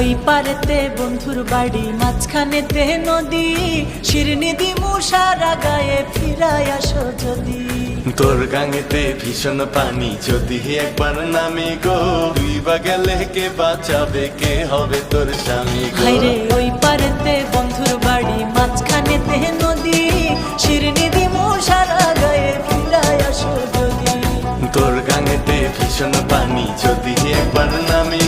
ওই পারেতে বন্ধুর বাড়ি, মাঝখানেতে নদী, শিরনি দিমু সারা গায়ে, ফিরাই আসো যদি। তোর গাঙেতে ভীষণ পানি, যদি একবার নামি গো, তুই বা গেলে কে বাঁচাবে, কে হবে তোর স্বামী গো। হায়রে ওই পারেতে বন্ধুর বাড়ি, মাঝখানেতে নদী, শিরনি দিমু সারা গায়ে, ফিরাই আসো যদি। তোর গাঙেতে ভীষণ পানি, যদি একবার নামি